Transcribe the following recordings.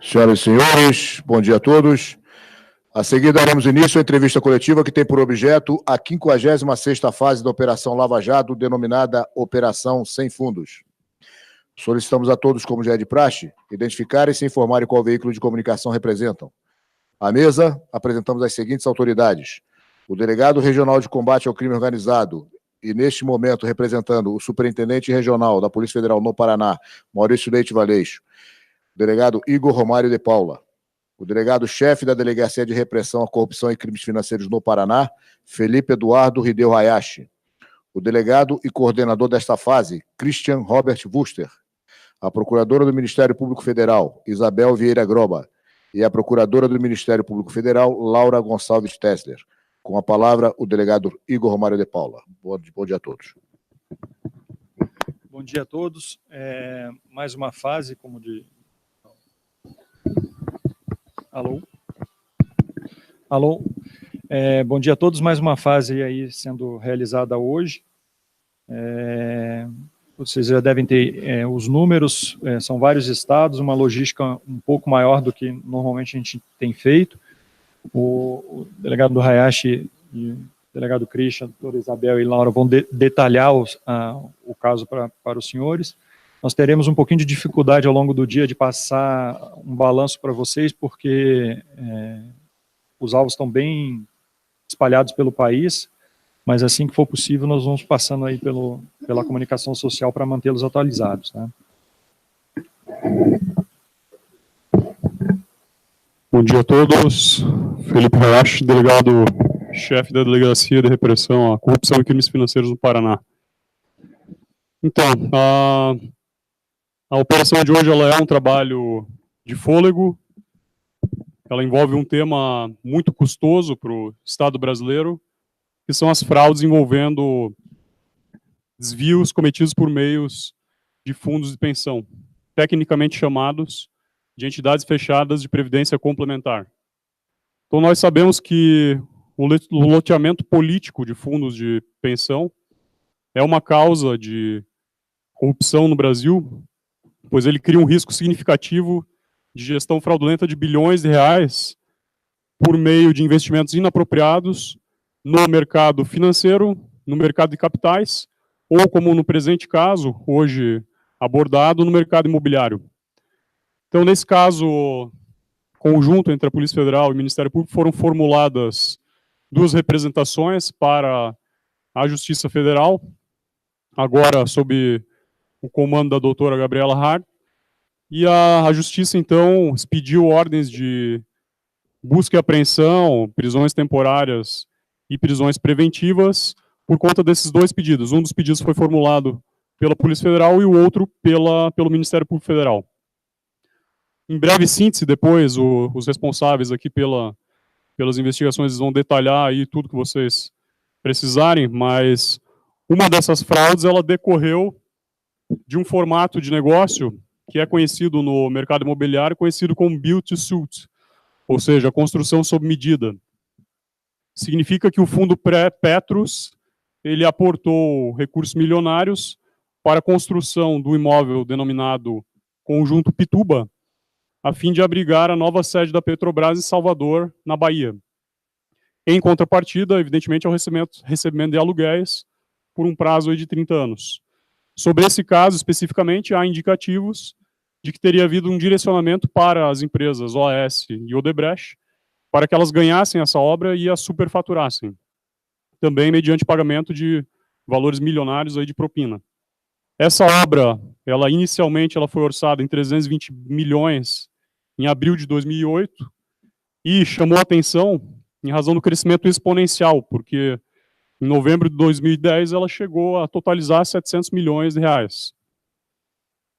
Senhoras e senhores, bom dia a todos. A seguir, daremos início à entrevista coletiva que tem por objeto a 56ª fase da Operação Lava Jato, denominada Operação Sem Fundos. Solicitamos a todos, como já é de praxe, identificarem e se informarem qual veículo de comunicação representam. À mesa, apresentamos as seguintes autoridades: o Delegado Regional de Combate ao Crime Organizado e, neste momento, representando o Superintendente Regional da Polícia Federal no Paraná, Maurício Leite Valeixo, o Delegado Igor Romário de Paula, o Delegado-Chefe da Delegacia de Repressão à Corrupção e Crimes Financeiros no Paraná, Felipe Eduardo Hideo Hayashi, o Delegado e Coordenador desta fase, Christian Robert Wuster, a Procuradora do Ministério Público Federal, Isabel Vieira Groba, e a Procuradora do Ministério Público Federal, Laura Gonçalves Tessler. Com a palavra, o Delegado Igor Romário de Paula. Bom dia a todos. Bom dia a todos. Mais uma fase, como de... Alô? Alô? Bom dia a todos. Mais uma fase aí sendo realizada hoje. Vocês já devem ter os números, são vários estados, uma logística um pouco maior do que normalmente a gente tem feito. O delegado do Hayashi e o delegado Christian, a doutora Isabel e Laura vão detalhar o caso para os senhores. Nós teremos um pouquinho de dificuldade ao longo do dia de passar um balanço para vocês, porque os alvos estão bem espalhados pelo país, mas assim que for possível nós vamos passando aí pela comunicação social para mantê-los atualizados, né? Bom dia a todos. Felipe Hayashi, delegado-chefe da Delegacia de Repressão à Corrupção e Crimes Financeiros no Paraná. Então, a operação de hoje ela é um trabalho de fôlego, ela envolve um tema muito custoso para o Estado brasileiro, que são as fraudes envolvendo desvios cometidos por meios de fundos de pensão, tecnicamente chamados de entidades fechadas de previdência complementar. Então nós sabemos que o loteamento político de fundos de pensão é uma causa de corrupção no Brasil, pois ele cria um risco significativo de gestão fraudulenta de bilhões de reais por meio de investimentos inapropriados no mercado financeiro, no mercado de capitais, ou, como no presente caso, hoje abordado, no mercado imobiliário. Então, nesse caso conjunto entre a Polícia Federal e o Ministério Público, foram formuladas duas representações para a Justiça Federal, agora sob o comando da doutora Gabriela Hart, e a Justiça, então, expediu ordens de busca e apreensão, prisões temporárias e prisões preventivas por conta desses dois pedidos. Um dos pedidos foi formulado pela Polícia Federal e o outro pelo Ministério Público Federal. Em breve síntese, depois, os responsáveis aqui pelas investigações vão detalhar aí tudo que vocês precisarem, mas uma dessas fraudes, ela decorreu de um formato de negócio que é conhecido no mercado imobiliário, conhecido como build to suit, ou seja, a construção sob medida. Significa que o fundo Petros, ele aportou recursos milionários para a construção do imóvel denominado Conjunto Pituba, a fim de abrigar a nova sede da Petrobras em Salvador, na Bahia. Em contrapartida, evidentemente, ao recebimento de aluguéis por um prazo de 30 anos. Sobre esse caso, especificamente, há indicativos de que teria havido um direcionamento para as empresas OAS e Odebrecht, para que elas ganhassem essa obra e a superfaturassem, também mediante pagamento de valores milionários aí de propina. Essa obra, inicialmente ela foi orçada em 320 milhões em abril de 2008 e chamou a atenção em razão do crescimento exponencial, porque em novembro de 2010 ela chegou a totalizar 700 milhões de reais.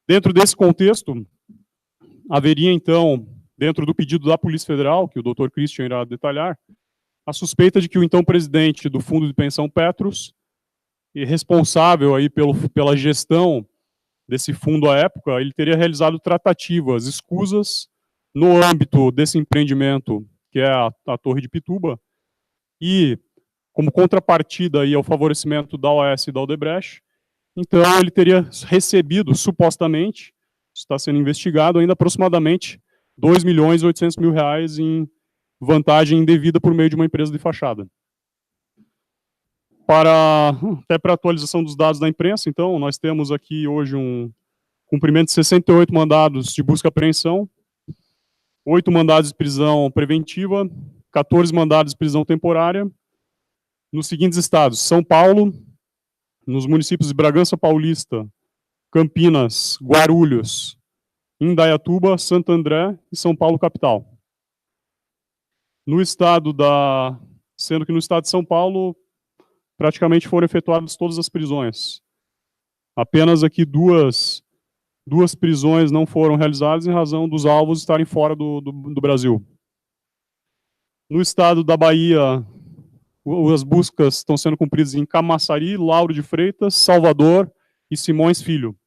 Dentro desse contexto, haveria então, dentro do pedido da Polícia Federal, que o Dr. Christian irá detalhar, a suspeita de que o então presidente do Fundo de Pensão Petros, e responsável aí pela gestão desse fundo à época, ele teria realizado tratativas escusas no âmbito desse empreendimento, que é a Torre de Pituba, e como contrapartida aí ao favorecimento da OAS e da Odebrecht, então ele teria recebido, supostamente, está sendo investigado ainda aproximadamente 2.800.000 reais em vantagem indevida por meio de uma empresa de fachada. Até para atualização dos dados da imprensa, então, nós temos aqui hoje um cumprimento de 68 mandados de busca e apreensão, 8 mandados de prisão preventiva, 14 mandados de prisão temporária, nos seguintes estados: São Paulo, nos municípios de Bragança Paulista, Campinas, Guarulhos, Indaiatuba, Santo André e São Paulo capital. Sendo que no estado de São Paulo, praticamente foram efetuadas todas as prisões. Apenas aqui duas prisões não foram realizadas em razão dos alvos estarem fora do Brasil. No estado da Bahia, as buscas estão sendo cumpridas em Camaçari, Lauro de Freitas, Salvador e Simões Filho.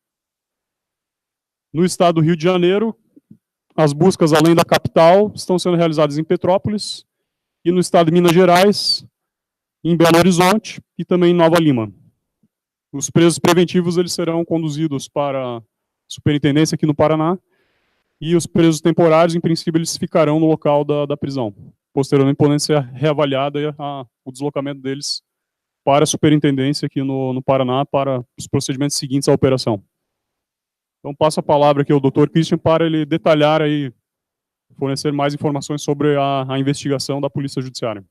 No estado do Rio de Janeiro, as buscas além da capital estão sendo realizadas em Petrópolis, e no estado de Minas Gerais, em Belo Horizonte e também em Nova Lima. Os presos preventivos eles serão conduzidos para a superintendência aqui no Paraná, e os presos temporários, em princípio, eles ficarão no local da prisão. Posteriormente, podendo ser reavaliado o deslocamento deles para a superintendência aqui no Paraná, para os procedimentos seguintes à operação. Então, passo a palavra aqui ao Dr. Christian para ele detalhar aí, fornecer mais informações sobre a investigação da Polícia Judiciária.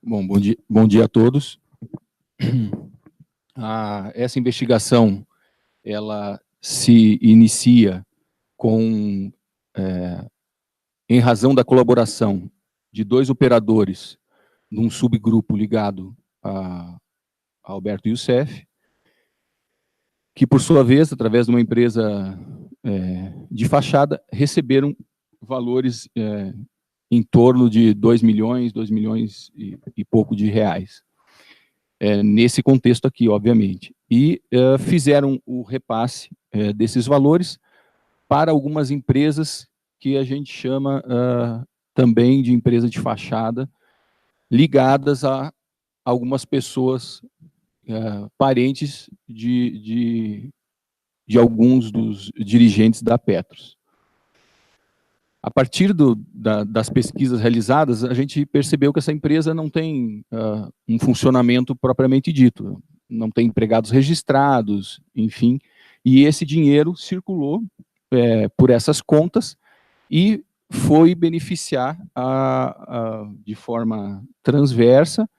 Bom dia a todos. Essa investigação, ela se inicia em razão da colaboração de 2 operadores num subgrupo ligado a Alberto Youssef, que, por sua vez, através de uma empresa de fachada, receberam valores em torno de 2 milhões e pouco de reais. Nesse contexto aqui, obviamente. E fizeram o repasse desses valores para algumas empresas que a gente chama também de empresa de fachada, ligadas a algumas pessoas parentes de alguns dos dirigentes da Petros. A partir das pesquisas realizadas, a gente percebeu que essa empresa não tem um funcionamento propriamente dito, não tem empregados registrados, enfim, e esse dinheiro circulou por essas contas e foi beneficiar de forma transversa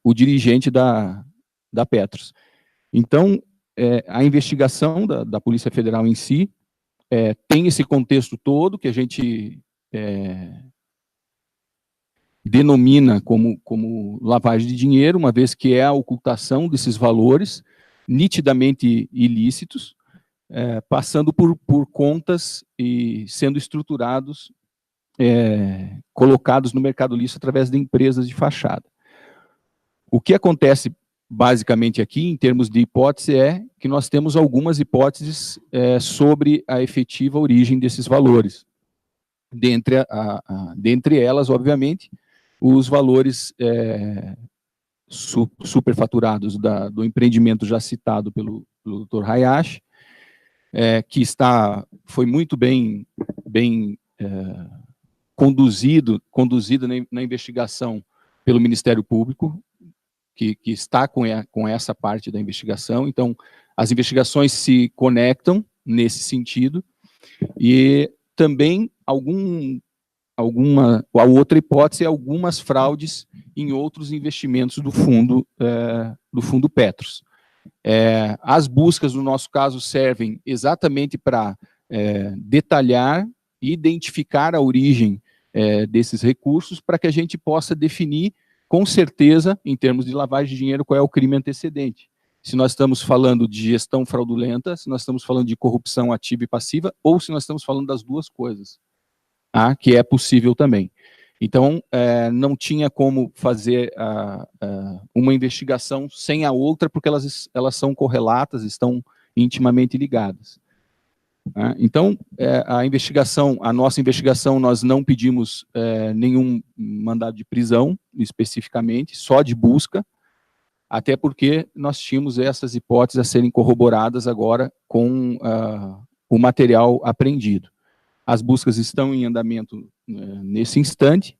o dirigente da Petros. Então, a investigação da Polícia Federal em si tem esse contexto todo que a gente denomina como lavagem de dinheiro, uma vez que é a ocultação desses valores nitidamente ilícitos, passando por contas e sendo estruturados, colocados no mercado lícito através de empresas de fachada. O que acontece basicamente aqui, em termos de hipótese, é que nós temos algumas hipóteses sobre a efetiva origem desses valores. Dentre elas, obviamente, os valores superfaturados do empreendimento já citado pelo Dr. Hayashi, que foi muito bem conduzida na investigação pelo Ministério Público, que está com essa parte da investigação. Então, as investigações se conectam nesse sentido, e também a outra hipótese é algumas fraudes em outros investimentos do fundo Petros. As buscas, no nosso caso, servem exatamente para detalhar identificar a origem desses recursos para que a gente possa definir com certeza, em termos de lavagem de dinheiro, qual é o crime antecedente. Se nós estamos falando de gestão fraudulenta, se nós estamos falando de corrupção ativa e passiva, ou se nós estamos falando das duas coisas, que é possível também. Então, não tinha como fazer uma investigação sem a outra, porque elas são correlatas, estão intimamente ligadas. Então, a nossa investigação, nós não pedimos nenhum mandado de prisão, especificamente, só de busca, até porque nós tínhamos essas hipóteses a serem corroboradas agora com o material apreendido. As buscas estão em andamento nesse instante,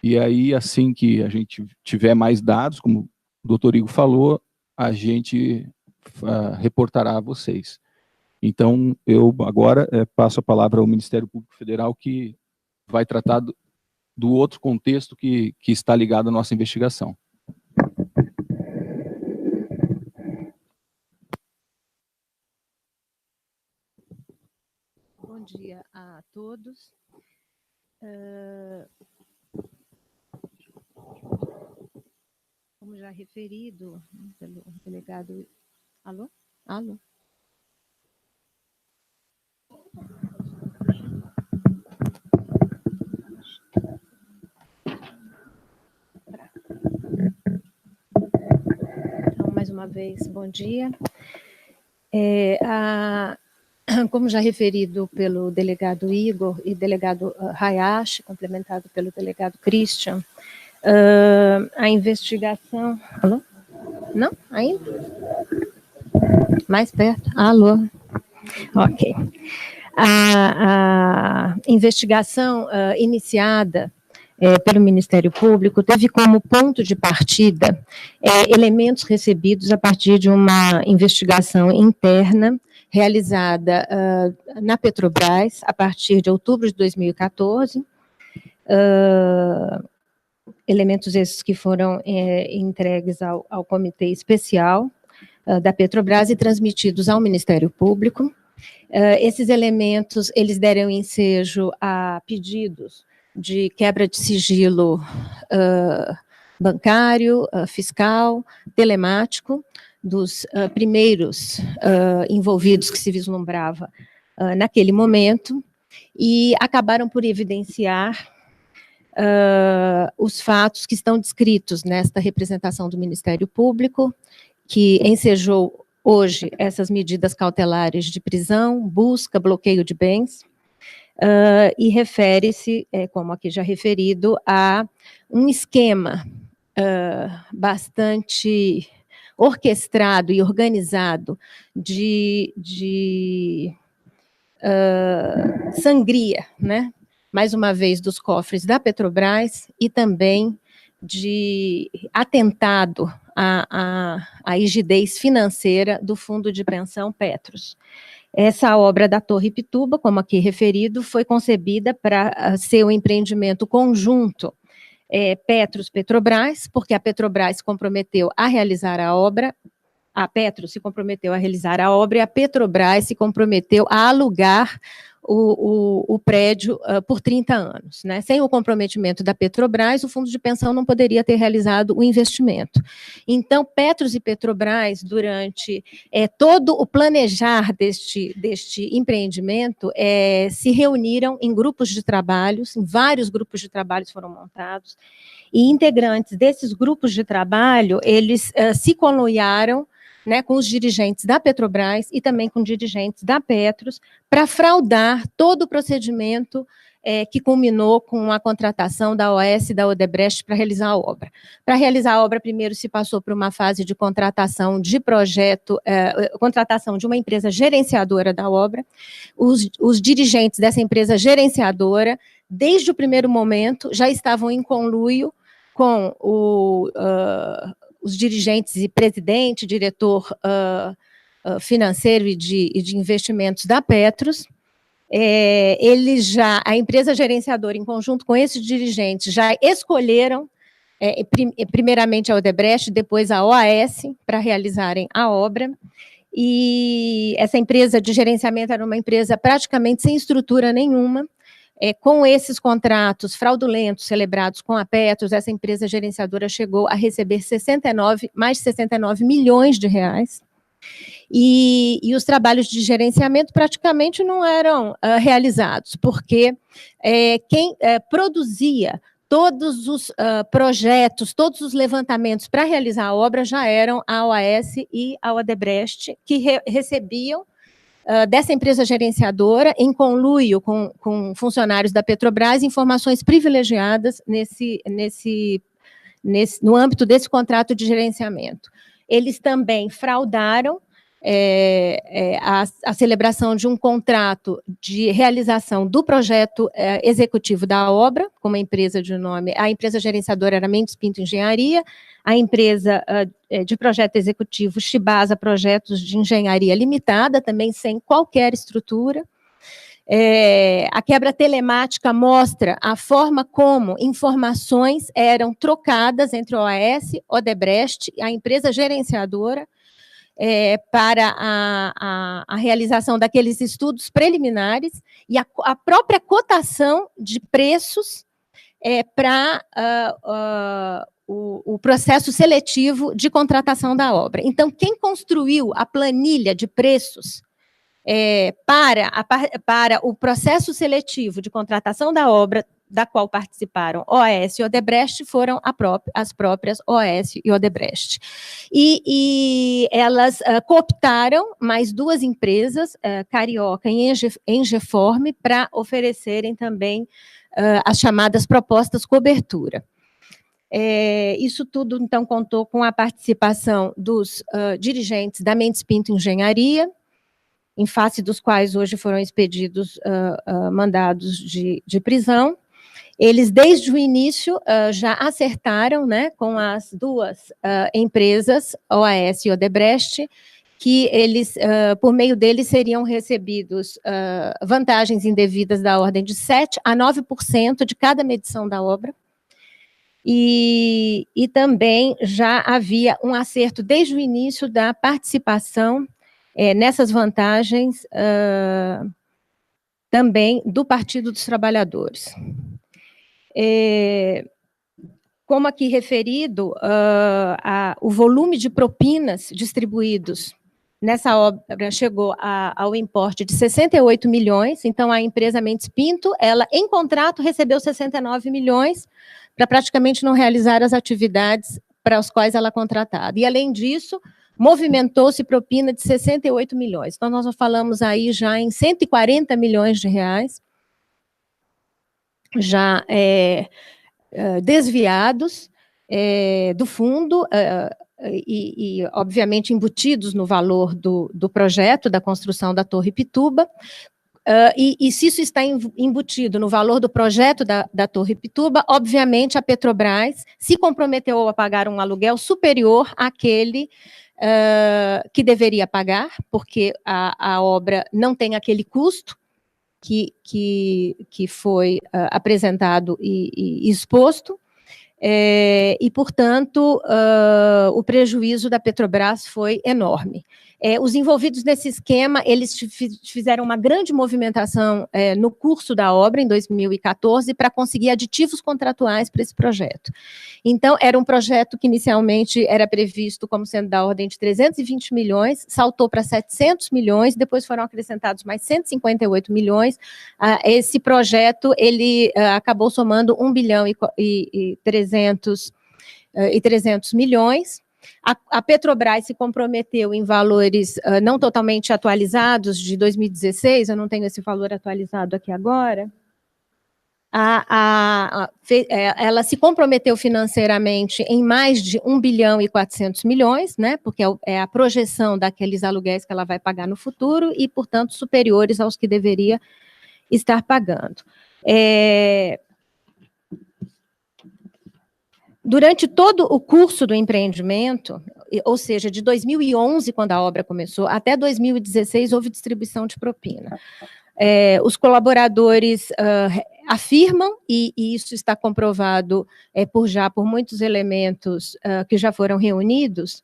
e aí, assim que a gente tiver mais dados, como o doutor Igor falou, a gente reportará a vocês. Então, eu agora passo a palavra ao Ministério Público Federal, que vai tratar do outro contexto que está ligado à nossa investigação. Bom dia a todos. Como já referido pelo delegado... Alô? Alô? Então, mais uma vez, bom dia. Como já referido pelo delegado Igor e delegado Hayashi, complementado pelo delegado Christian, a investigação... Alô? Não? Ainda? Mais perto? Alô? Ok. A investigação iniciada pelo Ministério Público teve como ponto de partida elementos recebidos a partir de uma investigação interna realizada na Petrobras a partir de outubro de 2014, elementos esses que foram entregues ao Comitê Especial da Petrobras e transmitidos ao Ministério Público. Esses elementos, eles deram ensejo a pedidos de quebra de sigilo bancário, fiscal, telemático, dos primeiros envolvidos que se vislumbrava naquele momento, e acabaram por evidenciar os fatos que estão descritos nesta representação do Ministério Público, que ensejou hoje essas medidas cautelares de prisão, busca, bloqueio de bens, e refere-se, como aqui já referido, a um esquema bastante orquestrado e organizado de sangria, né? Mais uma vez, dos cofres da Petrobras e também de atentado à rigidez financeira do Fundo de Pensão Petros. Essa obra da Torre Pituba, como aqui referido, foi concebida para ser um empreendimento conjunto Petros-Petrobras, porque a Petrobras se comprometeu a realizar a obra, a Petros se comprometeu a realizar a obra e a Petrobras se comprometeu a alugar o prédio por 30 anos. Né? Sem o comprometimento da Petrobras, o fundo de pensão não poderia ter realizado o investimento. Então, Petros e Petrobras, durante todo o planejar deste empreendimento, se reuniram em grupos de trabalhos, em vários grupos de trabalhos foram montados, e integrantes desses grupos de trabalho, eles se conluiaram, né, com os dirigentes da Petrobras e também com dirigentes da Petros, para fraudar todo o procedimento que culminou com a contratação da OAS e da Odebrecht para realizar a obra. Para realizar a obra, primeiro se passou por uma fase de contratação de projeto, contratação de uma empresa gerenciadora da obra. Os dirigentes dessa empresa gerenciadora, desde o primeiro momento, já estavam em conluio com os dirigentes e presidente, diretor financeiro e de investimentos da Petros. A empresa gerenciadora, em conjunto com esses dirigentes, já escolheram, primeiramente a Odebrecht, depois a OAS, para realizarem a obra. E essa empresa de gerenciamento era uma empresa praticamente sem estrutura nenhuma, Com esses contratos fraudulentos celebrados com a Petros, essa empresa gerenciadora chegou a receber mais de 69 milhões de reais, e os trabalhos de gerenciamento praticamente não eram realizados, porque quem produzia todos os projetos, todos os levantamentos para realizar a obra já eram a OAS e a Odebrecht, que recebiam dessa empresa gerenciadora, em conluio com funcionários da Petrobras, informações privilegiadas no âmbito desse contrato de gerenciamento. Eles também fraudaram a celebração de um contrato de realização do projeto executivo da obra, com uma empresa de nome, a empresa gerenciadora era Mendes Pinto Engenharia, a empresa de projeto executivo Shibasa Projetos de Engenharia Limitada, também sem qualquer estrutura. A quebra telemática mostra a forma como informações eram trocadas entre o OAS, Odebrecht e a empresa gerenciadora, para a realização daqueles estudos preliminares e a própria cotação de preços para o processo seletivo de contratação da obra. Então, quem construiu a planilha de preços para o processo seletivo de contratação da obra, da qual participaram OAS e Odebrecht, foram as próprias OAS e Odebrecht. E elas cooptaram mais duas empresas, Carioca e Engeform, para oferecerem também as chamadas propostas cobertura. Isso tudo, então, contou com a participação dos dirigentes da Mendes Pinto Engenharia, em face dos quais hoje foram expedidos mandados de prisão. Eles, desde o início, já acertaram, né, com as duas empresas, OAS e Odebrecht, que eles, por meio deles, seriam recebidos vantagens indevidas da ordem de 7% a 9% de cada medição da obra. E também já havia um acerto, desde o início, da participação nessas vantagens também do Partido dos Trabalhadores. Como aqui referido, o volume de propinas distribuídos nessa obra chegou ao importe de 68 milhões, então a empresa Mendes Pinto, ela em contrato recebeu 69 milhões para praticamente não realizar as atividades para as quais ela é contratada. E além disso, movimentou-se propina de 68 milhões. Então nós falamos aí já em 140 milhões de reais, já desviados do fundo e, obviamente, embutidos no valor do projeto da construção da Torre Pituba, e se isso está embutido no valor do projeto da Torre Pituba, obviamente a Petrobras se comprometeu a pagar um aluguel superior àquele que deveria pagar, porque a obra não tem aquele custo que foi apresentado e exposto, e, portanto, o prejuízo da Petrobras foi enorme. Os envolvidos nesse esquema, eles fizeram uma grande movimentação no curso da obra, em 2014, para conseguir aditivos contratuais para esse projeto. Então, era um projeto que inicialmente era previsto como sendo da ordem de 320 milhões, saltou para 700 milhões, depois foram acrescentados mais 158 milhões. Esse projeto, ele acabou somando 1 bilhão e 300 milhões. A Petrobras se comprometeu em valores não totalmente atualizados de 2016, eu não tenho esse valor atualizado aqui agora. Ela se comprometeu financeiramente em mais de 1 bilhão e 400 milhões, né, porque é a projeção daqueles aluguéis que ela vai pagar no futuro e, portanto, superiores aos que deveria estar pagando. Durante todo o curso do empreendimento, ou seja, de 2011, quando a obra começou, até 2016, houve distribuição de propina. Os colaboradores afirmam, e isso está comprovado por muitos elementos que já foram reunidos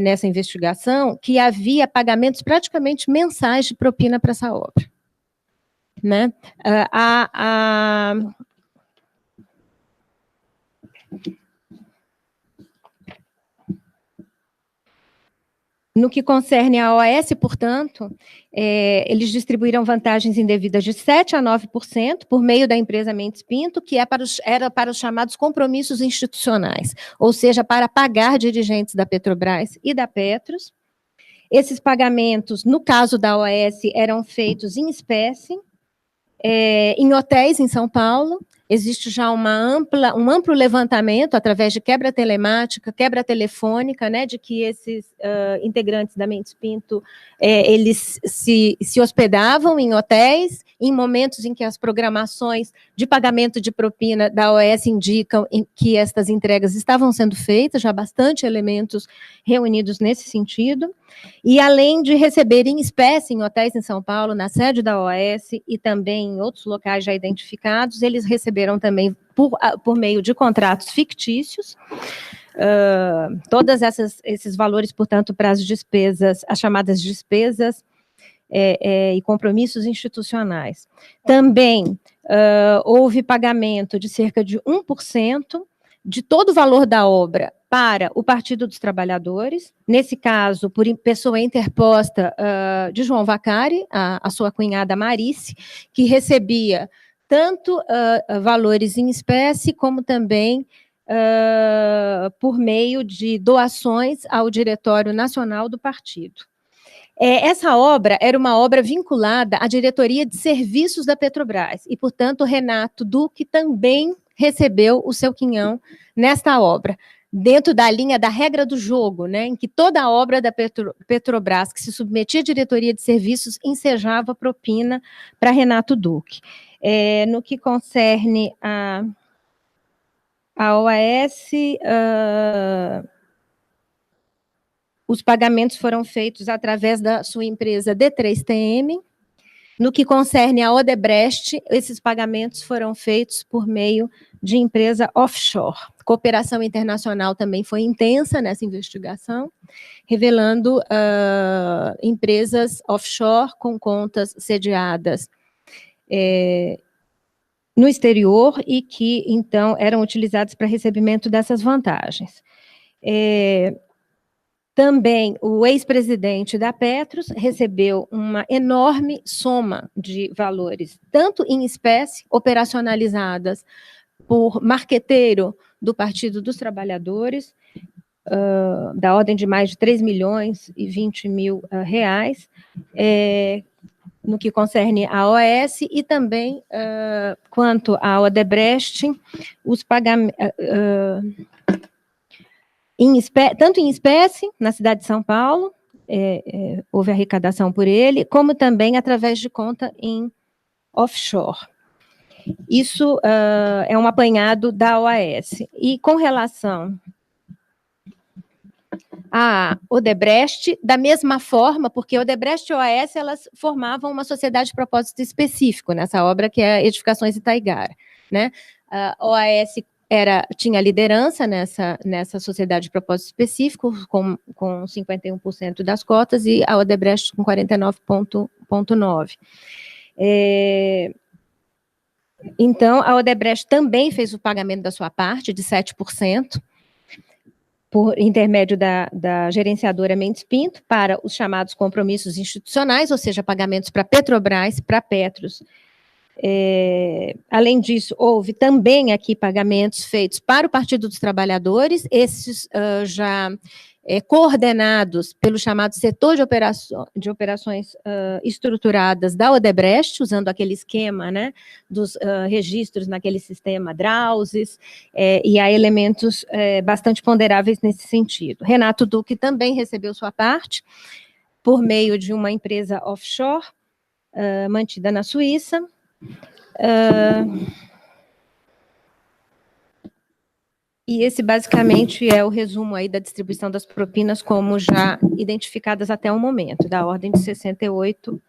nessa investigação, que havia pagamentos praticamente mensais de propina para essa obra. né? No que concerne a OAS, portanto, eles distribuíram vantagens indevidas de 7% a 9% por meio da empresa Mendes Pinto, que era para os chamados compromissos institucionais, ou seja, para pagar dirigentes da Petrobras e da Petros. Esses pagamentos, no caso da OAS, eram feitos em espécie, em hotéis em São Paulo. Existe já um amplo levantamento, através de quebra telemática, quebra telefônica, né, de que esses integrantes da Mendes Pinto, eles se hospedavam em hotéis, em momentos em que as programações de pagamento de propina da OAS indicam que estas entregas estavam sendo feitas, já bastante elementos reunidos nesse sentido, e além de receber em espécie em hotéis em São Paulo, na sede da OAS e também em outros locais já identificados, eles receberam também por meio de contratos fictícios, todos esses valores, portanto, para as despesas, as chamadas despesas e compromissos institucionais. Também houve pagamento de cerca de 1% de todo o valor da obra para o Partido dos Trabalhadores, nesse caso, por pessoa interposta de João Vacari, a sua cunhada Marice, que recebia tanto valores em espécie, como também por meio de doações ao Diretório Nacional do Partido. Essa obra era uma obra vinculada à diretoria de serviços da Petrobras, e, portanto, Renato Duque também recebeu o seu quinhão nesta obra, dentro da linha da regra do jogo, né, em que toda a obra da Petrobras que se submetia à diretoria de serviços ensejava propina para Renato Duque. No que concerne a OAS, os pagamentos foram feitos através da sua empresa D3TM. No que concerne a Odebrecht, esses pagamentos foram feitos por meio de empresa offshore. Cooperação internacional também foi intensa nessa investigação, revelando empresas offshore com contas sediadas no exterior e que, então, eram utilizadas para recebimento dessas vantagens. Também o ex-presidente da Petros recebeu uma enorme soma de valores, tanto em espécie, operacionalizadas por marqueteiro do Partido dos Trabalhadores, da ordem de mais de 3.020 mil reais, no que concerne a OAS, e também, quanto à Odebrecht, os pagamentos... tanto em espécie, na cidade de São Paulo, houve arrecadação por ele, como também através de conta em offshore. Isso é um apanhado da OAS. E com relação a Odebrecht, da mesma forma, porque Odebrecht e OAS, elas formavam uma sociedade de propósito específico nessa obra, que é Edificações Itaigara, né? A OAS tinha liderança nessa sociedade de propósito específico, com 51% das cotas, e a Odebrecht com 49,9%. Então, a Odebrecht também fez o pagamento da sua parte, de 7%, por intermédio da gerenciadora Mendes Pinto, para os chamados compromissos institucionais, ou seja, pagamentos para Petrobras, para Petros. Além disso, houve também aqui pagamentos feitos para o Partido dos Trabalhadores, esses já coordenados pelo chamado setor de operações estruturadas da Odebrecht, usando aquele esquema, né, dos registros naquele sistema Drauses, e há elementos bastante ponderáveis nesse sentido. Renato Duque também recebeu sua parte por meio de uma empresa offshore mantida na Suíça. E esse basicamente é o resumo aí da distribuição das propinas, como já identificadas até o momento, da ordem de 68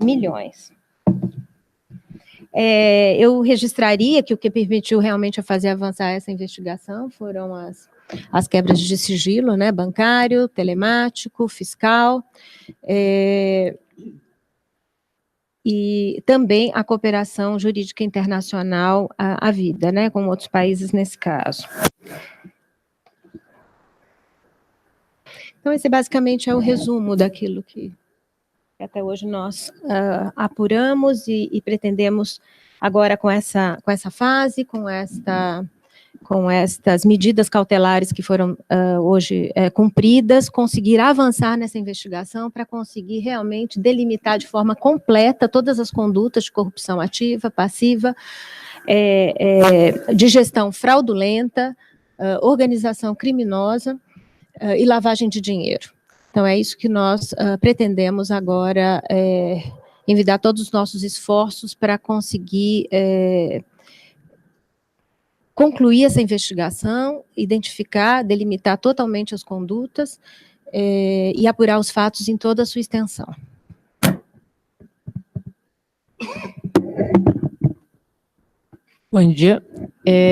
milhões. Eu registraria que o que permitiu realmente a fazer avançar essa investigação foram as quebras de sigilo, né, bancário, telemático, fiscal, e também a cooperação jurídica internacional havida, né, com outros países nesse caso. Então, esse basicamente é o resumo daquilo que até hoje nós apuramos e pretendemos agora com essa fase, com estas medidas cautelares que foram hoje cumpridas, conseguir avançar nessa investigação para conseguir realmente delimitar de forma completa todas as condutas de corrupção ativa, passiva, de gestão fraudulenta, organização criminosa e lavagem de dinheiro. Então, é isso que nós pretendemos agora envidar todos os nossos esforços para conseguir concluir essa investigação, identificar, delimitar totalmente as condutas e apurar os fatos em toda a sua extensão. Bom dia.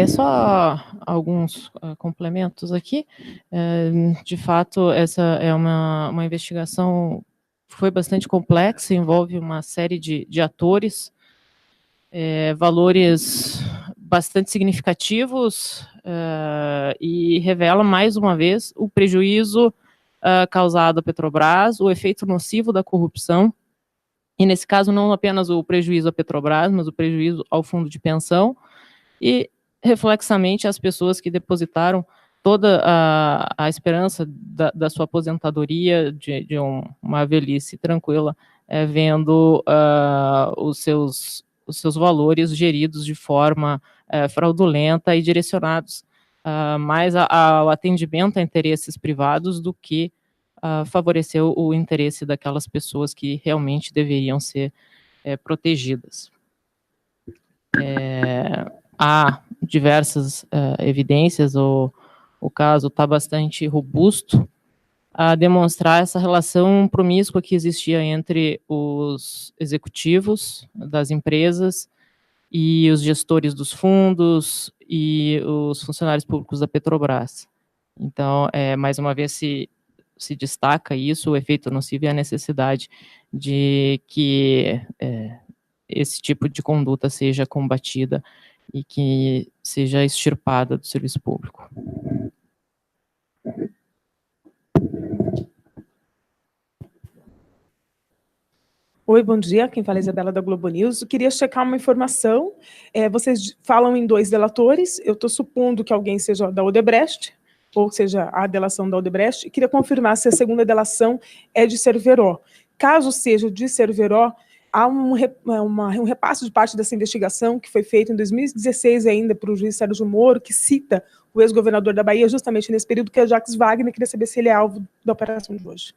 Só alguns complementos aqui. De fato, essa é uma investigação que foi bastante complexa, envolve uma série de atores, valores bastante significativos e revela, mais uma vez, o prejuízo causado à Petrobras, o efeito nocivo da corrupção, e nesse caso não apenas o prejuízo à Petrobras, mas o prejuízo ao fundo de pensão, e reflexamente as pessoas que depositaram toda a esperança da sua aposentadoria, de uma velhice tranquila, vendo os seus valores geridos de forma fraudulenta e direcionados mais ao atendimento a interesses privados do que favorecer o interesse daquelas pessoas que realmente deveriam ser protegidas. Há diversas evidências, o caso está bastante robusto, a demonstrar essa relação promíscua que existia entre os executivos das empresas e os gestores dos fundos e os funcionários públicos da Petrobras. Então, mais uma vez se destaca isso, o efeito nocivo e a necessidade de que esse tipo de conduta seja combatida e que seja extirpada do serviço público. Oi, bom dia. Quem fala é Isabela da Globo News. Eu queria checar uma informação. Vocês falam em 2 delatores. Eu estou supondo que alguém seja da Odebrecht, ou seja, a delação da Odebrecht. Queria confirmar se a segunda delação é de Cerveró. Caso seja de Cerveró, há um repasse de parte dessa investigação que foi feito em 2016 ainda por o juiz Sérgio Moro, que cita o ex-governador da Bahia justamente nesse período, que é Jacques Wagner. Queria saber se ele é alvo da operação de hoje.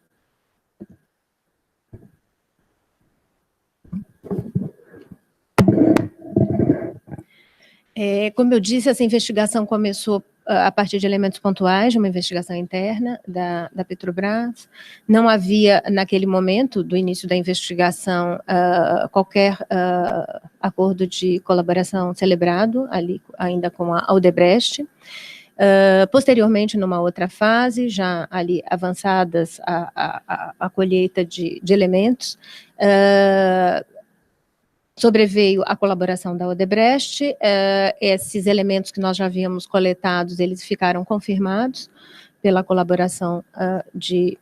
Como eu disse, essa investigação começou a partir de elementos pontuais, de uma investigação interna da Petrobras. Não havia, naquele momento do início da investigação, qualquer acordo de colaboração celebrado ali ainda com a Odebrecht. Posteriormente, numa outra fase, já ali avançadas a colheita de elementos, sobreveio a colaboração da Odebrecht. Esses elementos que nós já havíamos coletados, eles ficaram confirmados pela colaboração de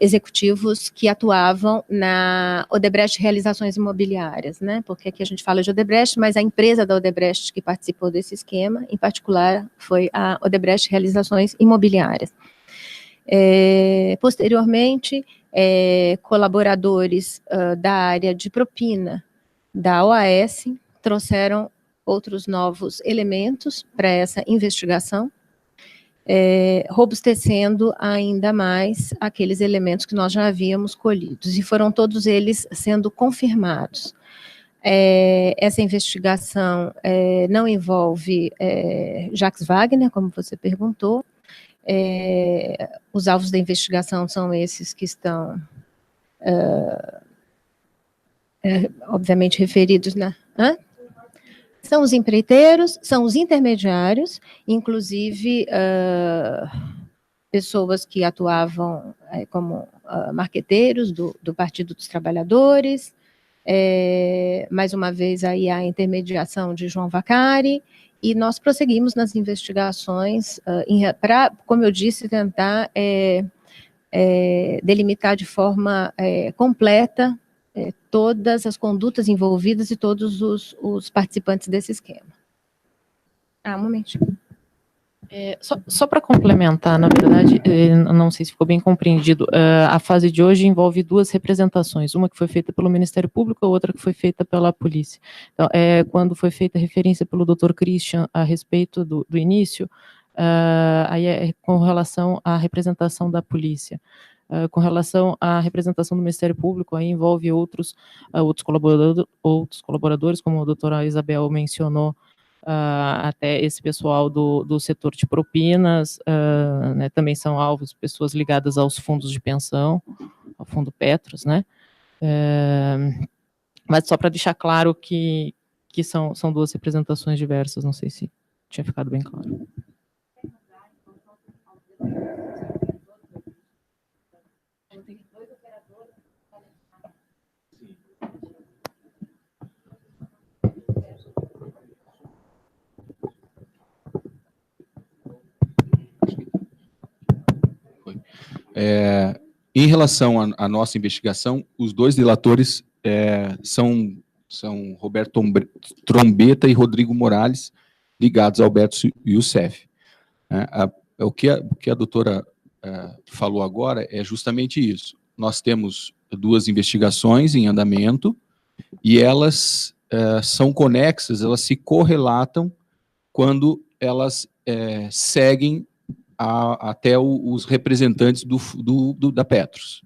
executivos que atuavam na Odebrecht Realizações Imobiliárias, né? Porque aqui a gente fala de Odebrecht, mas a empresa da Odebrecht que participou desse esquema, em particular, foi a Odebrecht Realizações Imobiliárias. Posteriormente, colaboradores da área de propina da OAS trouxeram outros novos elementos para essa investigação, robustecendo ainda mais aqueles elementos que nós já havíamos colhidos, e foram todos eles sendo confirmados. Essa investigação não envolve Jacques Wagner, como você perguntou. Os alvos da investigação são esses que estão obviamente referidos na... São os empreiteiros, são os intermediários, inclusive pessoas que atuavam como marqueteiros do Partido dos Trabalhadores, mais uma vez aí a intermediação de João Vacari, e nós prosseguimos nas investigações para, como eu disse, tentar delimitar de forma completa todas as condutas envolvidas e todos os participantes desse esquema. Um momentinho. Só para complementar, na verdade, não sei se ficou bem compreendido, a fase de hoje envolve duas representações, uma que foi feita pelo Ministério Público, a outra que foi feita pela polícia. Então, quando foi feita a referência pelo Dr. Christian a respeito do início, aí é com relação à representação da polícia. Com relação à representação do Ministério Público, aí envolve outros colaboradores, como a doutora Isabel mencionou, até esse pessoal do setor de propinas, né, também são alvos pessoas ligadas aos fundos de pensão, ao Fundo Petros, né, mas só para deixar claro que são duas representações diversas, não sei se tinha ficado bem claro. Em relação à nossa investigação, os dois delatores são Roberto Trombetta e Rodrigo Morales, ligados ao Alberto Youssef. O que a doutora falou agora é justamente isso. Nós temos duas investigações em andamento e elas são conexas, elas se correlatam quando elas seguem até os representantes da Petros.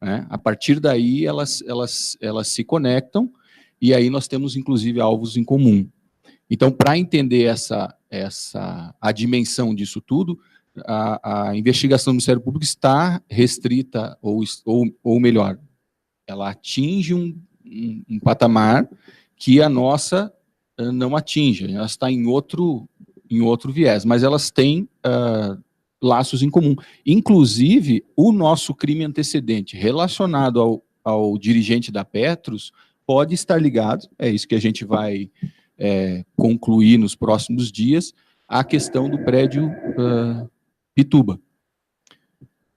A partir daí, elas se conectam, e aí nós temos, inclusive, alvos em comum. Então, para entender a dimensão disso tudo, a investigação do Ministério Público está restrita, ou melhor, ela atinge um patamar que a nossa não atinge, ela está em outro viés, mas elas têm laços em comum. Inclusive, o nosso crime antecedente relacionado ao dirigente da Petros pode estar ligado, é isso que a gente vai concluir nos próximos dias, à questão do prédio Pituba.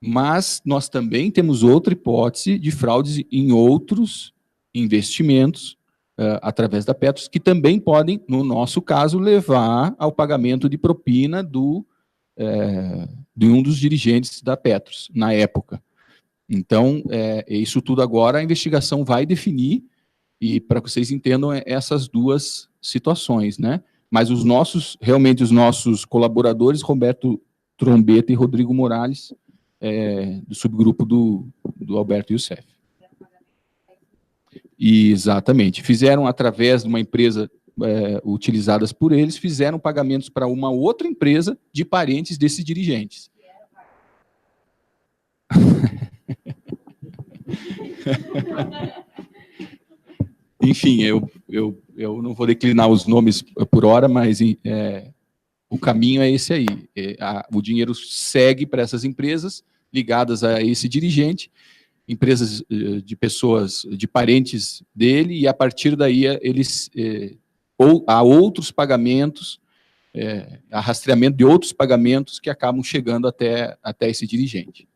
Mas nós também temos outra hipótese de fraudes em outros investimentos através da Petros, que também podem, no nosso caso, levar ao pagamento de propina de um dos dirigentes da Petros, na época. Então, isso tudo agora a investigação vai definir, e para que vocês entendam essas duas situações, né? Mas realmente os nossos colaboradores, Roberto Trombetta e Rodrigo Morales, do subgrupo do Alberto Youssef. Exatamente. Fizeram através de uma empresa utilizadas por eles, fizeram pagamentos para uma outra empresa de parentes desses dirigentes. Enfim, eu não vou declinar os nomes por hora, mas o caminho é esse aí. O dinheiro segue para essas empresas ligadas a esse dirigente, empresas de pessoas, de parentes dele, e a partir daí eles há outros pagamentos, há rastreamento de outros pagamentos que acabam chegando até esse dirigente.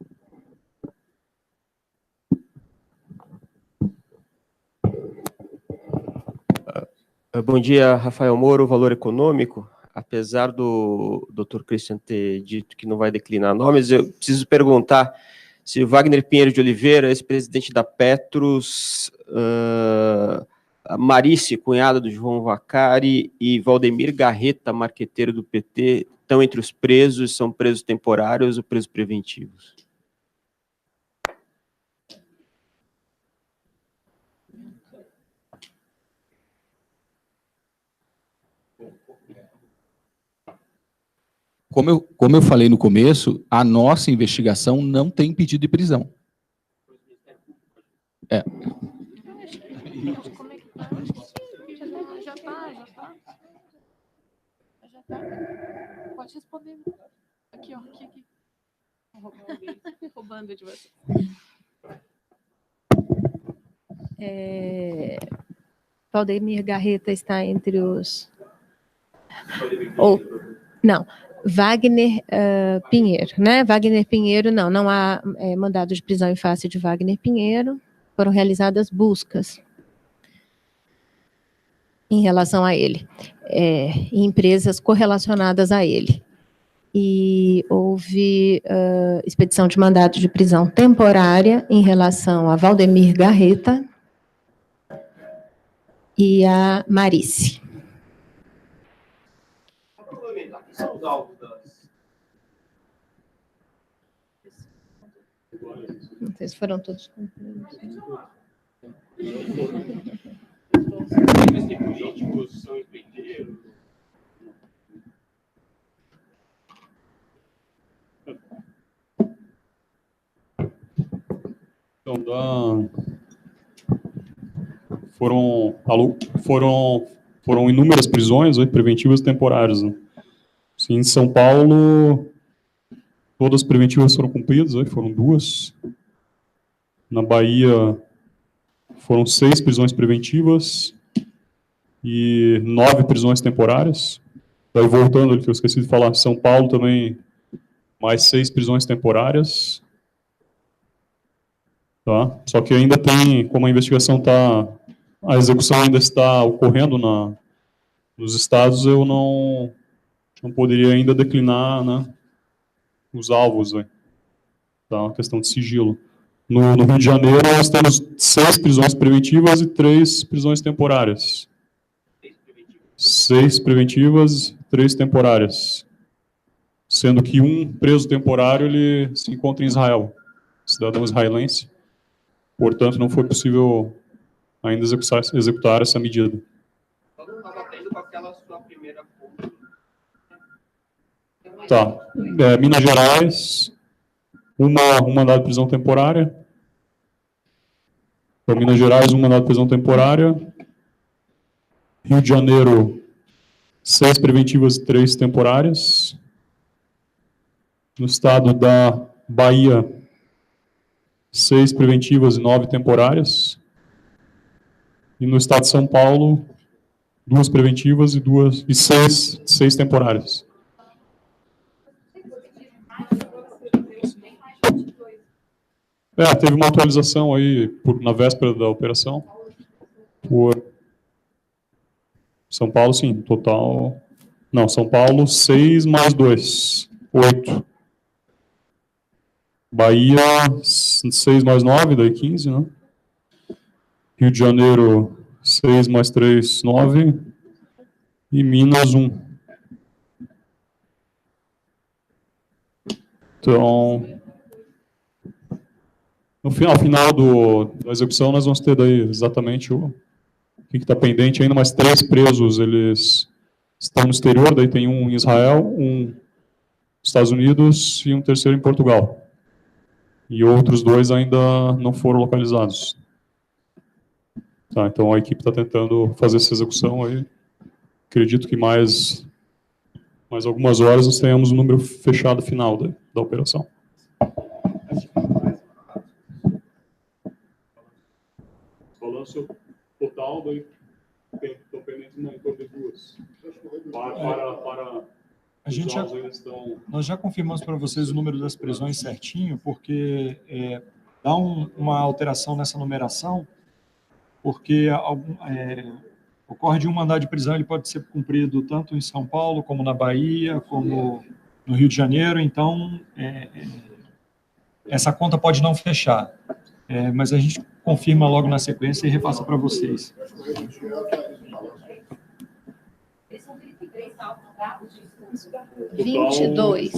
Bom dia, Rafael Moro, Valor Econômico. Apesar do Dr. Christian ter dito que não vai declinar nomes, eu preciso perguntar se o Wagner Pinheiro de Oliveira, ex-presidente da Petros, Marice, cunhada do João Vacari, e Valdemir Garreta, marqueteiro do PT, estão entre os presos, são presos temporários ou presos preventivos? Como eu falei no começo, a nossa investigação não tem pedido de prisão. Como é que tá? Já tá. Pode responder. Aqui, ó. Aqui. Roubando de você. Valdemir Garreta está entre os... Não, Wagner Pinheiro, né? Wagner Pinheiro, não há mandado de prisão em face de Wagner Pinheiro. Foram realizadas buscas em relação a ele, em empresas correlacionadas a ele. E houve expedição de mandado de prisão temporária em relação a Valdemir Garreta e a Marice. Não sei se foram todos cumpridos. Então, foram inúmeras prisões preventivas e temporárias. Né? Sim, em São Paulo, todas as preventivas foram cumpridas, foram 2. Na Bahia, foram 6 prisões preventivas e 9 prisões temporárias. Daí, voltando ali, que eu esqueci de falar, São Paulo também, mais 6 prisões temporárias. Tá? Só que ainda tem, como a investigação a execução ainda está ocorrendo nos estados, eu não poderia ainda declinar, né, os alvos. Tá? Uma questão de sigilo. No Rio de Janeiro, nós temos 6 prisões preventivas e 3 prisões temporárias. 6 preventivas e 3 temporárias. Sendo que um preso temporário ele se encontra em Israel, cidadão israelense. Portanto, não foi possível ainda executar essa medida. Então, não estava tendo com aquela sua primeira ponta. Tá. Minas Gerais, um mandado de prisão temporária. Então, Minas Gerais, um mandado de prisão temporária. Rio de Janeiro, 6 preventivas e 3 temporárias. No estado da Bahia, 6 preventivas e 9 temporárias. E no estado de São Paulo, 2 preventivas e 6 temporárias. Teve uma atualização aí na véspera da operação. Por São Paulo, sim, total... Não, São Paulo, 6 mais 2, 8. Bahia, 6 mais 9, daí 15, né? Rio de Janeiro, 6 mais 3, 9. E Minas, 1. Então, ao final da execução, nós vamos ter daí exatamente o que está pendente ainda, mas 3 presos, eles estão no exterior, daí tem um em Israel, um nos Estados Unidos e um terceiro em Portugal. E outros 2 ainda não foram localizados. Tá, então a equipe está tentando fazer essa execução aí. Acredito que mais algumas horas nós tenhamos o número fechado final da operação. Balanço total, daí estão pendentes em torno de 2. Nós já confirmamos para vocês o número das prisões certinho, porque dá uma alteração nessa numeração, porque ocorre de um mandado de prisão, ele pode ser cumprido tanto em São Paulo, como na Bahia, como no Rio de Janeiro, então essa conta pode não fechar, mas a gente confirma logo na sequência e repassa para vocês. São 23 22.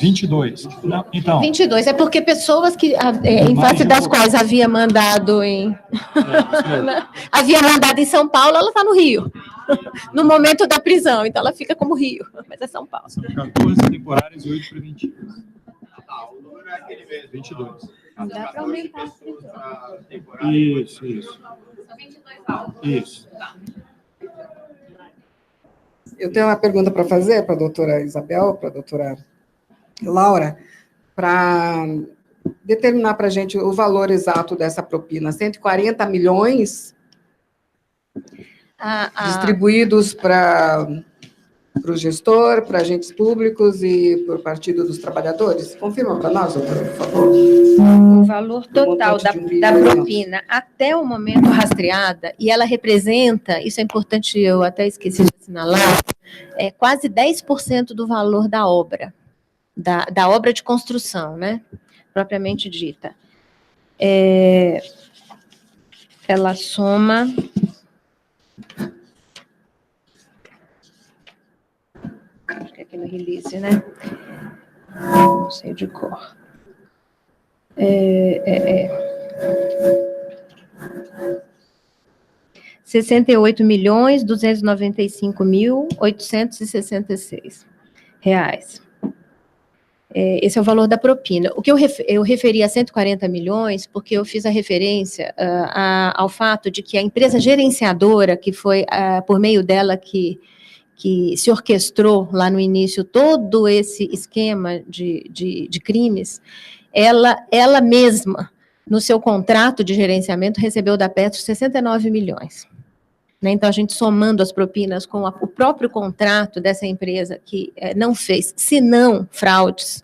22. Não, então. 22. É porque pessoas que, em face das quais havia mandado havia mandado em São Paulo, ela está no Rio. No momento da prisão, então ela fica como Rio, mas é São Paulo. São 14 temporárias e 8 preventivas. O número é aquele mesmo. 22. Dá para aumentar. Isso. São 22 alvos. Isso. Eu tenho uma pergunta para fazer para a doutora Isabel, para a doutora Laura, para determinar para a gente o valor exato dessa propina? 140 milhões distribuídos para o gestor, para agentes públicos e para o Partido dos Trabalhadores? Confirma para nós, doutor, por favor. O valor total da propina até o momento rastreada, e ela representa, isso é importante, eu até esqueci de assinalar, é quase 10% do valor da obra, da obra de construção, né, propriamente dita. Ela soma... Acho que é aqui no release, né? Não sei de cor. 68.295.866 reais. Esse é o valor da propina. O que eu referi a 140 milhões, porque eu fiz a referência ao fato de que a empresa gerenciadora, que foi por meio dela que se orquestrou lá no início todo esse esquema de crimes, ela mesma, no seu contrato de gerenciamento, recebeu da Petro 69 milhões. Né? Então, a gente somando as propinas com o próprio contrato dessa empresa que não fez, senão fraudes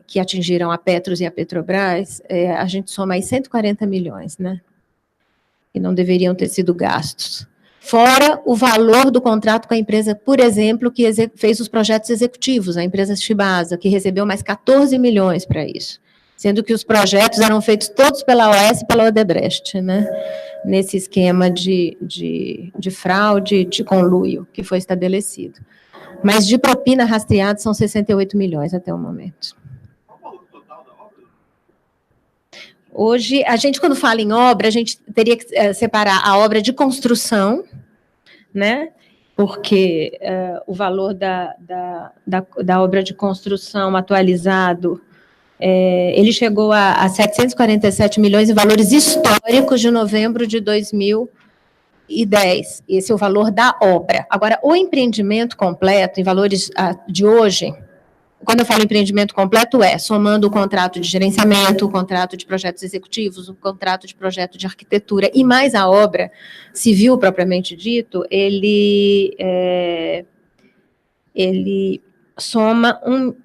que atingiram a Petros e a Petrobras, a gente soma aí 140 milhões, né? Que não deveriam ter sido gastos. Fora o valor do contrato com a empresa, por exemplo, que fez os projetos executivos, a empresa Shibasa, que recebeu mais 14 milhões para isso, sendo que os projetos eram feitos todos pela OAS e pela Odebrecht, né? Nesse esquema de fraude, de conluio que foi estabelecido. Mas de propina rastreada são 68 milhões até o momento. Hoje, a gente, quando fala em obra, a gente teria que separar a obra de construção, né? Porque o valor da obra de construção atualizado, ele chegou a 747 milhões em valores históricos de novembro de 2010. Esse é o valor da obra. Agora, o empreendimento completo, em valores de hoje... Quando eu falo empreendimento completo, somando o contrato de gerenciamento, o contrato de projetos executivos, o contrato de projeto de arquitetura e mais a obra civil propriamente dito, ele soma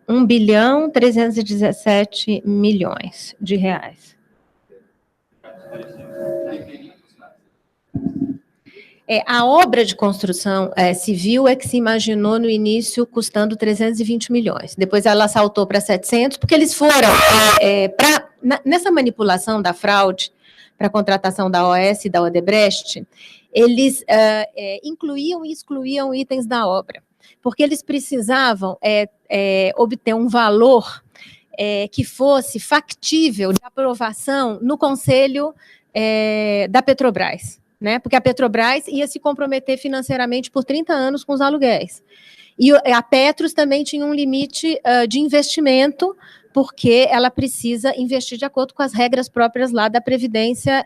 1.317 bilhões de reais. A obra de construção civil é que se imaginou no início custando 320 milhões. Depois ela saltou para 700, porque eles foram, nessa manipulação da fraude, para a contratação da OAS e da Odebrecht, eles incluíam e excluíam itens da obra, porque eles precisavam obter um valor que fosse factível de aprovação no Conselho da Petrobras. Né, porque a Petrobras ia se comprometer financeiramente por 30 anos com os aluguéis. E a Petros também tinha um limite de investimento, porque ela precisa investir de acordo com as regras próprias lá da Previdência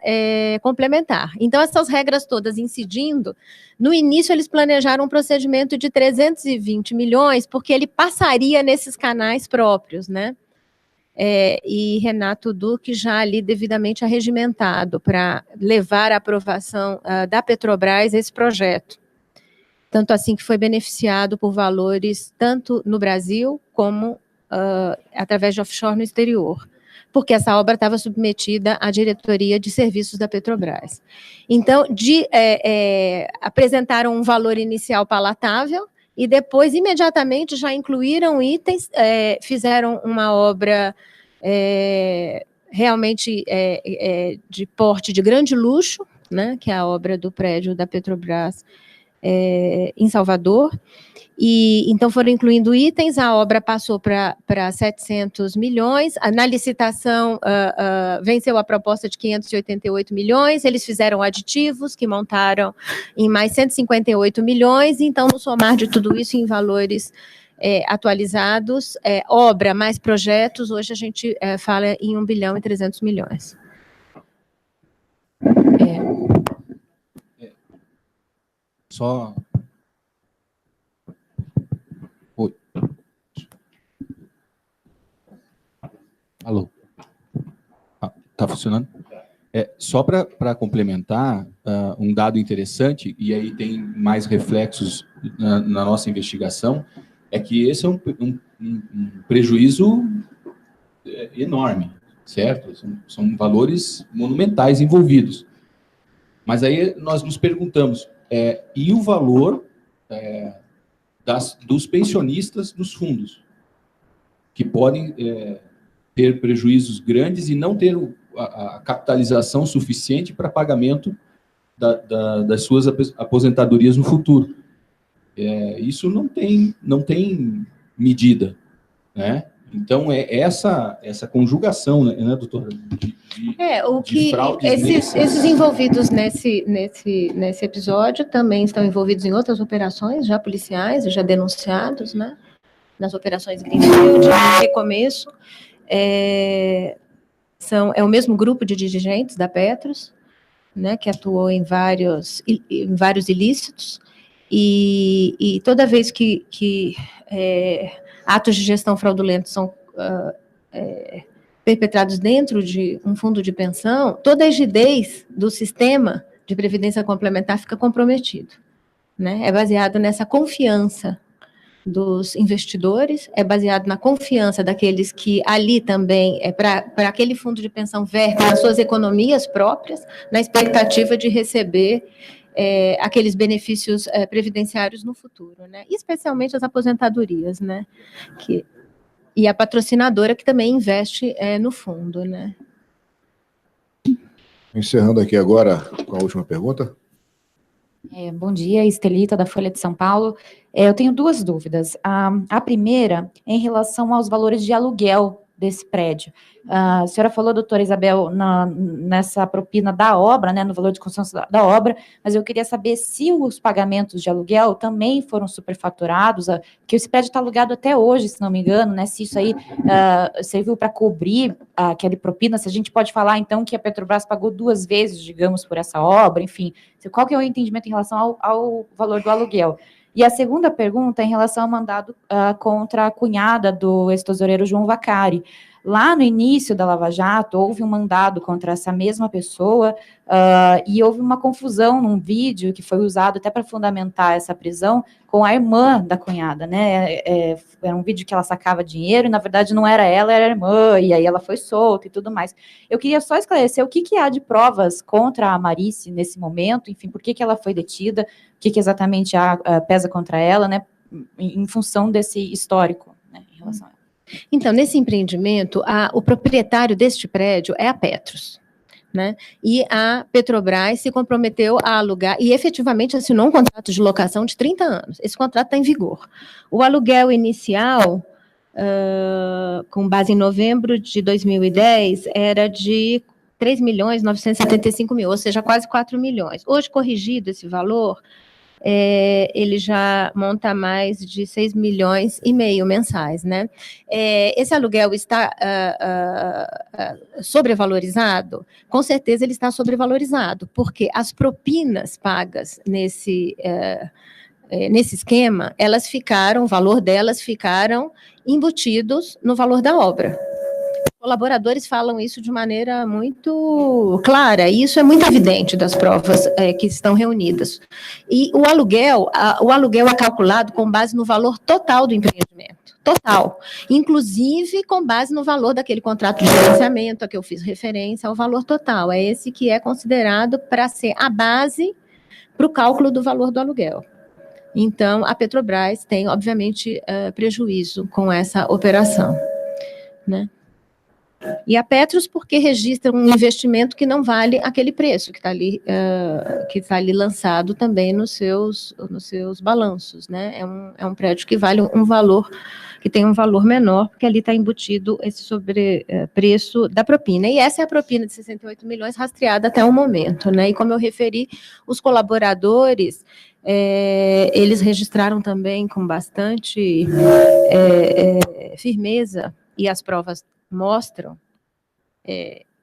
Complementar. Então, essas regras todas incidindo, no início eles planejaram um procedimento de 320 milhões, porque ele passaria nesses canais próprios, né? E Renato Duque já ali devidamente arregimentado para levar à aprovação da Petrobras esse projeto. Tanto assim que foi beneficiado por valores tanto no Brasil como através de offshore no exterior, porque essa obra estava submetida à diretoria de serviços da Petrobras. Então, apresentaram um valor inicial palatável, e depois, imediatamente, já incluíram itens, fizeram uma obra realmente de porte de grande luxo, né, que é a obra do prédio da Petrobras em Salvador, e então foram incluindo itens, a obra passou para 700 milhões, na licitação venceu a proposta de 588 milhões, eles fizeram aditivos que montaram em mais 158 milhões, então no somar de tudo isso em valores atualizados, obra mais projetos, hoje a gente fala em 1 bilhão e 300 milhões. Só... Oi. Alô? Tá funcionando? Só para complementar, um dado interessante, e aí tem mais reflexos na nossa investigação, é que esse é um prejuízo enorme, certo? São valores monumentais envolvidos. Mas aí nós nos perguntamos, e o valor dos pensionistas nos fundos, que podem ter prejuízos grandes e não ter a capitalização suficiente para pagamento das suas aposentadorias no futuro. Isso não tem medida, né? Então, essa conjugação, né, doutora? De fraudes esses envolvidos nesse episódio também estão envolvidos em outras operações, já policiais, já denunciados, né? Nas operações Greenfield, de começo. É o mesmo grupo de dirigentes da Petros, né, que atuou em vários ilícitos, e toda vez que atos de gestão fraudulentos são perpetrados dentro de um fundo de pensão, toda a rigidez do sistema de previdência complementar fica comprometido, né? É baseado nessa confiança dos investidores, é baseado na confiança daqueles que ali também, para aquele fundo de pensão vertem as suas economias próprias, na expectativa de receber aqueles benefícios previdenciários no futuro, né? Especialmente as aposentadorias, né? E a patrocinadora que também investe no fundo, né? Encerrando aqui agora com a última pergunta. Bom dia, Estelita, da Folha de São Paulo. Eu tenho duas dúvidas. A primeira, em relação aos valores de aluguel desse prédio. A senhora falou, doutora Isabel, nessa propina da obra, né, no valor de construção da obra, mas eu queria saber se os pagamentos de aluguel também foram superfaturados, que esse prédio está alugado até hoje, se não me engano, né, se isso aí serviu para cobrir aquela propina, se a gente pode falar, então, que a Petrobras pagou 2 vezes, digamos, por essa obra, enfim, qual que é o entendimento em relação ao valor do aluguel? E a segunda pergunta é em relação ao mandado contra a cunhada do ex-tesoureiro João Vacari. Lá no início da Lava Jato, houve um mandado contra essa mesma pessoa e houve uma confusão num vídeo que foi usado até para fundamentar essa prisão com a irmã da cunhada, né? Era um vídeo que ela sacava dinheiro e, na verdade, não era ela, era a irmã, e aí ela foi solta e tudo mais. Eu queria só esclarecer o que há de provas contra a Marice nesse momento, enfim, por que ela foi detida, o que exatamente pesa contra ela, né? Em função desse histórico, né, em relação a ela. Então, nesse empreendimento, o proprietário deste prédio é a Petros, né? E a Petrobras se comprometeu a alugar e efetivamente assinou um contrato de locação de 30 anos. Esse contrato está em vigor. O aluguel inicial, com base em novembro de 2010, era de 3.975.000, ou seja, quase 4 milhões. Hoje, corrigido esse valor, ele já monta mais de 6,5 milhões mensais, né? Esse aluguel está sobrevalorizado? Com certeza ele está sobrevalorizado, porque as propinas pagas nesse esquema, o valor delas ficaram embutidos no valor da obra. Colaboradores falam isso de maneira muito clara, e isso é muito evidente das provas que estão reunidas. E o aluguel é calculado com base no valor total do empreendimento, total, inclusive com base no valor daquele contrato de gerenciamento a que eu fiz referência, ao valor total. É esse que é considerado para ser a base para o cálculo do valor do aluguel. Então, a Petrobras tem, obviamente, prejuízo com essa operação, né? E a Petros, porque registra um investimento que não vale aquele preço que está ali lançado também nos seus balanços, né? É um prédio que vale um valor, que tem um valor menor, porque ali está embutido esse sobrepreço da propina. E essa é a propina de 68 milhões rastreada até o momento, né? E como eu referi, os colaboradores, eles registraram também com bastante firmeza, e as provas mostram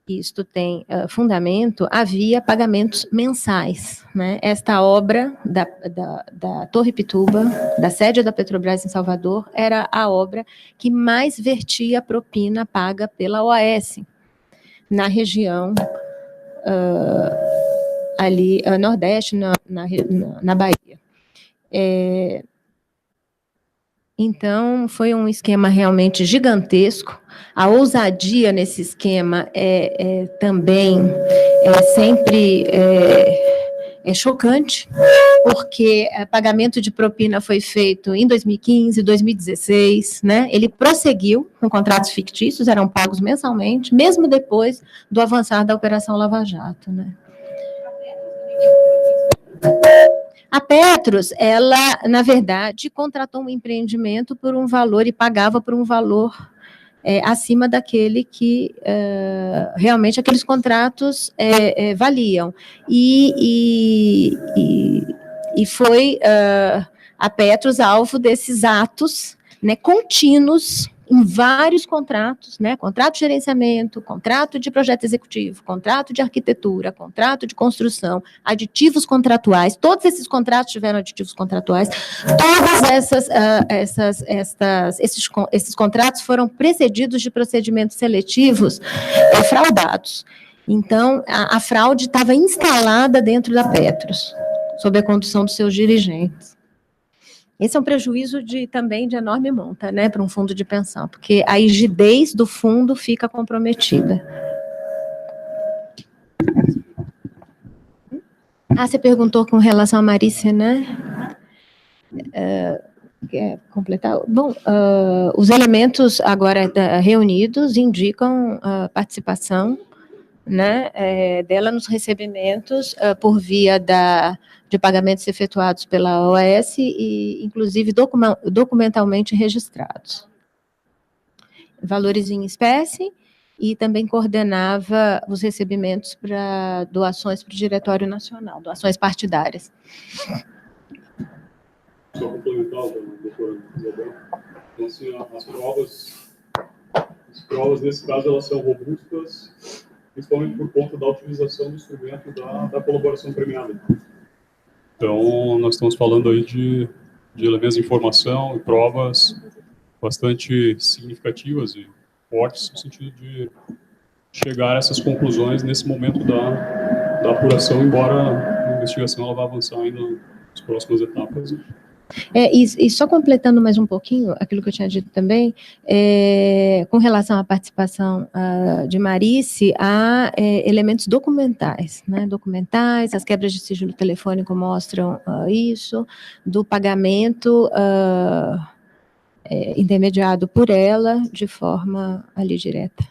isto tem fundamento, havia pagamentos mensais, né? Esta obra da Torre Pituba, da sede da Petrobras em Salvador, era a obra que mais vertia propina paga pela OAS, na região ali, Nordeste, na Bahia. Então, foi um esquema realmente gigantesco. A ousadia nesse esquema também sempre chocante, porque pagamento de propina foi feito em 2015, 2016, né? Ele prosseguiu com contratos fictícios, eram pagos mensalmente, mesmo depois do avançar da Operação Lava Jato, né? A Petros, ela, na verdade, contratou um empreendimento por um valor e pagava por um valor acima daquele que realmente aqueles contratos valiam. E foi a Petros alvo desses atos, né, contínuos em vários contratos, né, contrato de gerenciamento, contrato de projeto executivo, contrato de arquitetura, contrato de construção, aditivos contratuais, todos esses contratos tiveram aditivos contratuais, todos esses contratos foram precedidos de procedimentos seletivos fraudados. Então, a fraude estava instalada dentro da Petros, sob a condução dos seus dirigentes. Esse é um prejuízo também de enorme monta, né, para um fundo de pensão, porque a rigidez do fundo fica comprometida. Você perguntou com relação a Marícia, né? Quer completar? Bom, os elementos agora reunidos indicam a participação, né, dela nos recebimentos por via de pagamentos efetuados pela OAS e, inclusive, documentalmente registrados. Valores em espécie e também coordenava os recebimentos para doações para o Diretório Nacional, doações partidárias. Só complementar, doutora Isabel, então, assim, as provas, nesse caso, elas são robustas, principalmente por conta da utilização do instrumento da colaboração premiada. Então, nós estamos falando aí de elementos de informação e provas bastante significativas e fortes no sentido de chegar a essas conclusões nesse momento da apuração, embora a investigação ela vá avançar ainda nas próximas etapas. E só completando mais um pouquinho aquilo que eu tinha dito também, com relação à participação de Marícia, há elementos documentais, né, as quebras de sigilo telefônico mostram isso, do pagamento intermediado por ela de forma ali direta.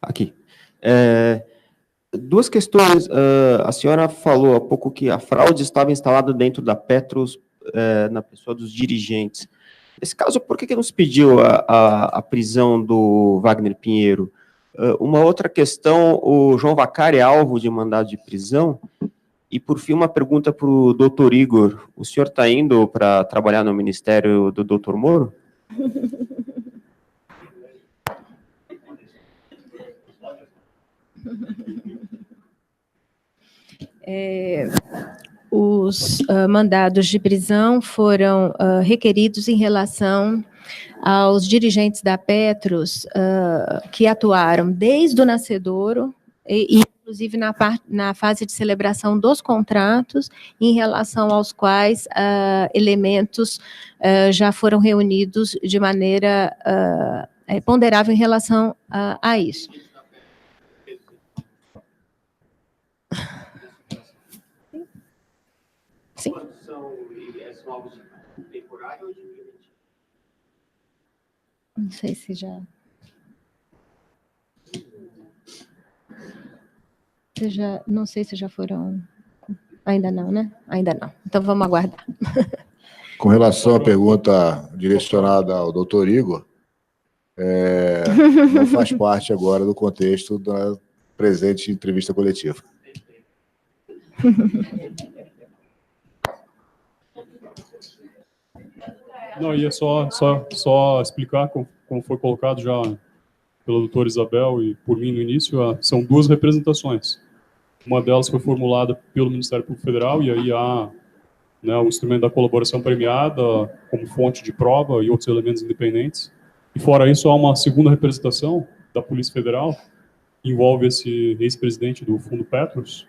Aqui. Duas questões. A senhora falou há pouco que a fraude estava instalada dentro da Petros, na pessoa dos dirigentes. Nesse caso, por que não se pediu a prisão do Wagner Pinheiro? Uma outra questão, o João Vacari é alvo de mandado de prisão. E, por fim, uma pergunta para o doutor Igor. O senhor está indo para trabalhar no ministério do doutor Moro? Os mandados de prisão foram requeridos em relação aos dirigentes da Petros que atuaram desde o nascedouro e inclusive na fase de celebração dos contratos, em relação aos quais elementos já foram reunidos de maneira ponderável em relação a isso. Sim. São alvos de temporário ou de preventivo? Não sei se já... Não sei se já foram... Ainda não, né? Ainda não. Então, vamos aguardar. Com relação à pergunta direcionada ao doutor Igor, não faz parte agora do contexto da presente entrevista coletiva. Não, ia só explicar como foi colocado já pela doutora Isabel e por mim no início, são duas representações. Uma delas foi formulada pelo Ministério Público Federal, e aí há, né, o instrumento da colaboração premiada como fonte de prova e outros elementos independentes. E fora isso, há uma segunda representação da Polícia Federal, que envolve esse ex-presidente do Fundo Petros,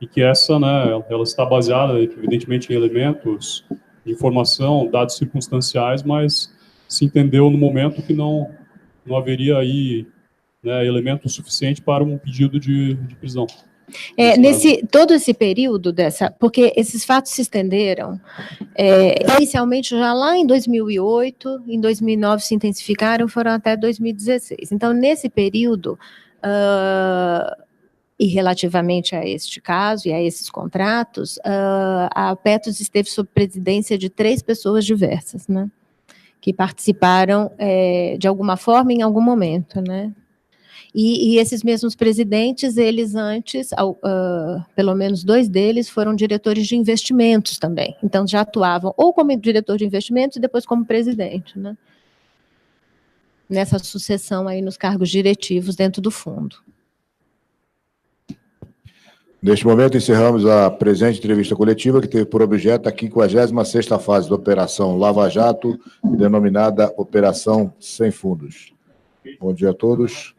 e que essa, né, ela está baseada, evidentemente, em elementos de informação, dados circunstanciais, mas se entendeu no momento que não haveria aí, né, elemento suficiente para um pedido de prisão. Todo esse período porque esses fatos se estenderam, inicialmente já lá em 2008, em 2009 se intensificaram, foram até 2016. Então, nesse período, e relativamente a este caso e a esses contratos, a Petros esteve sob presidência de 3 pessoas diversas, né, que participaram de alguma forma em algum momento, né. E esses mesmos presidentes, eles antes, pelo menos 2 deles, foram diretores de investimentos também. Então, já atuavam ou como diretor de investimentos e depois como presidente, né? Nessa sucessão aí nos cargos diretivos dentro do fundo. Neste momento, encerramos a presente entrevista coletiva, que teve por objeto a 56ª fase da Operação Lava Jato, denominada Operação Sem Fundos. Bom dia a todos.